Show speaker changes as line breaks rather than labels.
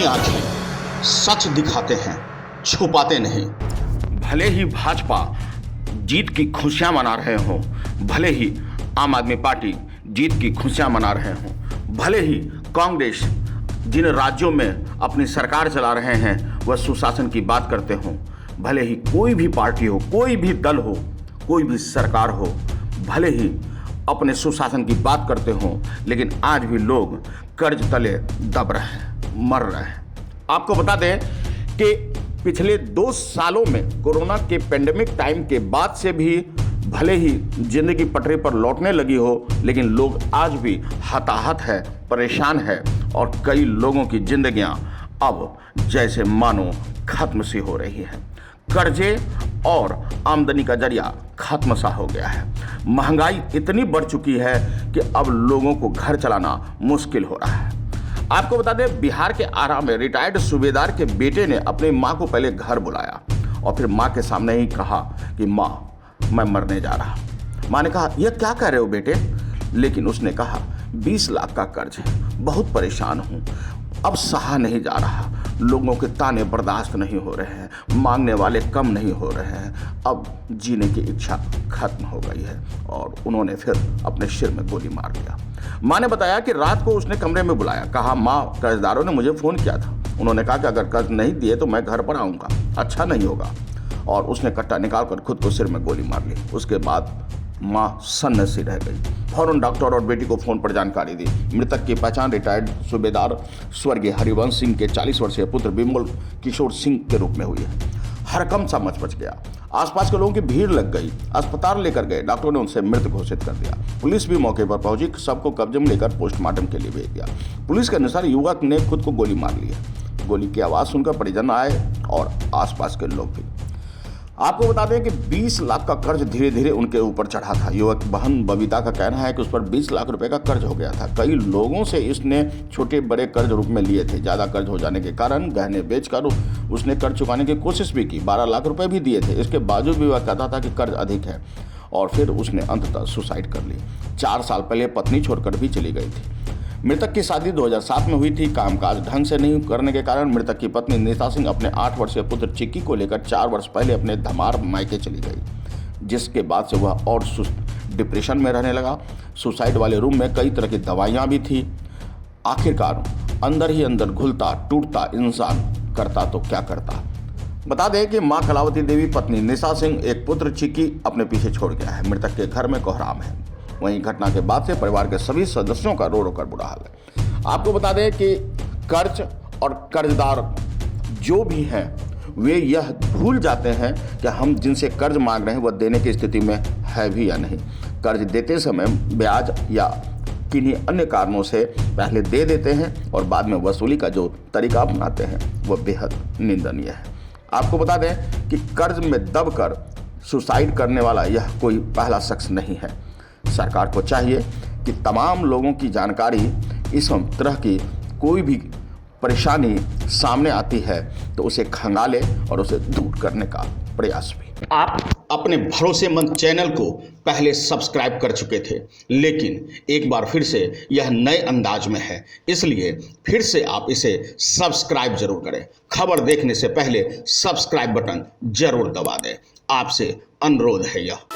अपनी आंखें सच दिखाते हैं, छुपाते नहीं।
भले ही भाजपा जीत की खुशियां मना रहे हों, भले ही आम आदमी पार्टी जीत की खुशियां मना रहे हों, भले ही कांग्रेस जिन राज्यों में अपनी सरकार चला रहे हैं वह सुशासन की बात करते हों, भले ही कोई भी पार्टी हो, कोई भी दल हो, कोई भी सरकार हो, भले ही अपने सुशासन की बात करते हों, लेकिन आज भी लोग कर्ज तले दब रहे हैं, मर रहे हैं। आपको बता दें कि पिछले 2 सालों में कोरोना के पेंडेमिक टाइम के बाद से भी भले ही जिंदगी पटरी पर लौटने लगी हो, लेकिन लोग आज भी हताहत है, परेशान है और कई लोगों की जिंदगियां अब जैसे मानो खत्म सी हो रही हैं। कर्जे और आमदनी का जरिया खत्म सा हो गया है। महंगाई इतनी बढ़ चुकी है कि अब लोगों को घर चलाना मुश्किल हो रहा है। आपको बता दें, बिहार के आरा में रिटायर्ड सूबेदार के बेटे ने अपनी मां को पहले घर बुलाया और फिर मां के सामने ही कहा कि मां, मैं मरने जा रहा। मां ने कहा, यह क्या कह रहे हो बेटे? लेकिन उसने कहा, 20 लाख का कर्ज है, बहुत परेशान हूं, अब सहा नहीं जा रहा, लोगों के ताने बर्दाश्त नहीं हो रहे हैं, मांगने वाले कम नहीं हो रहे हैं, अब जीने की इच्छा खत्म हो गई है। और उन्होंने फिर अपने सिर में गोली मार दिया। मां ने बताया कि रात को उसने कमरे में बुलाया, कहा, मां, कर्जदारों ने मुझे फ़ोन किया था, उन्होंने कहा कि अगर कर्ज नहीं दिए तो मैं घर पर आऊँगा, अच्छा नहीं होगा। और उसने कट्टा निकाल कर खुद को सिर में गोली मार ली। उसके बाद मां सन्नसी रह गई। फौरन डॉक्टर और बेटी को फोन पर जानकारी दी। मृतक की पहचान रिटायर्ड सूबेदार स्वर्गीय हरिवंश सिंह के 40 वर्षीय पुत्र विमल किशोर सिंह के रूप में हुई है। हड़कंप सा मच गया। आसपास के लोगों की भीड़ लग गई। अस्पताल लेकर गए, डॉक्टरों ने उनसे मृत घोषित कर दिया। पुलिस भी मौके पर पहुंची, सबको कब्जे में लेकर पोस्टमार्टम के लिए भेज दिया। पुलिस के अनुसार युवक ने खुद को गोली मार ली है। गोली की आवाज़ सुनकर परिजन आए और आसपास के लोग भी। आपको बता दें कि 20 लाख का कर्ज धीरे धीरे उनके ऊपर चढ़ा था। युवक बहन बबीता का कहना है कि उस पर 20 लाख रुपए का कर्ज हो गया था। कई लोगों से इसने छोटे बड़े कर्ज रूप में लिए थे। ज़्यादा कर्ज हो जाने के कारण गहने बेचकर उसने कर्ज चुकाने की कोशिश भी की। 12 लाख रुपए भी दिए थे। इसके बावजूद भी वह कहता था कि कर्ज अधिक है और फिर उसने अंततः सुसाइड कर ली। 4 साल पहले पत्नी छोड़कर भी चली गई थी। मृतक की शादी 2007 में हुई थी। कामकाज ढंग से नहीं करने के कारण मृतक की पत्नी नीता सिंह अपने 8 वर्षीय पुत्र चिक्की को लेकर 4 वर्ष पहले अपने धमार मायके चली गई, जिसके बाद से वह और डिप्रेशन में रहने लगा। सुसाइड वाले रूम में कई तरह की दवाइयां भी थी। आखिरकार अंदर ही अंदर घुलता टूटता इंसान करता तो क्या करता। बता दें कि मां कलावती देवी, पत्नी निशा सिंह, एक पुत्र चिक्की अपने पीछे छोड़ गया है। मृतक के घर में कोहराम है। वहीं घटना के बाद से परिवार के सभी सदस्यों का रो रो कर बुरा हाल है। आपको बता दें कि कर्ज और कर्जदार जो भी हैं वे यह भूल जाते हैं कि हम जिनसे कर्ज मांग रहे हैं वह देने की स्थिति में है भी या नहीं। कर्ज देते समय ब्याज या किन्हीं अन्य कारणों से पहले दे देते हैं और बाद में वसूली का जो तरीका अपनाते हैं वह बेहद निंदनीय है। आपको बता दें कि कर्ज में दबकर सुसाइड करने वाला यह कोई पहला शख्स नहीं है। सरकार को चाहिए कि तमाम लोगों की जानकारी इस तरह की कोई भी परेशानी सामने आती है तो उसे खंगाले और उसे दूर करने का प्रयास भी।
आप अपने भरोसेमंद चैनल को पहले सब्सक्राइब कर चुके थे, लेकिन एक बार फिर से यह नए अंदाज में है, इसलिए फिर से आप इसे सब्सक्राइब जरूर करें। खबर देखने से पहले सब्सक्राइब बटन जरूर दबा दें। आपसे अनुरोध है यह।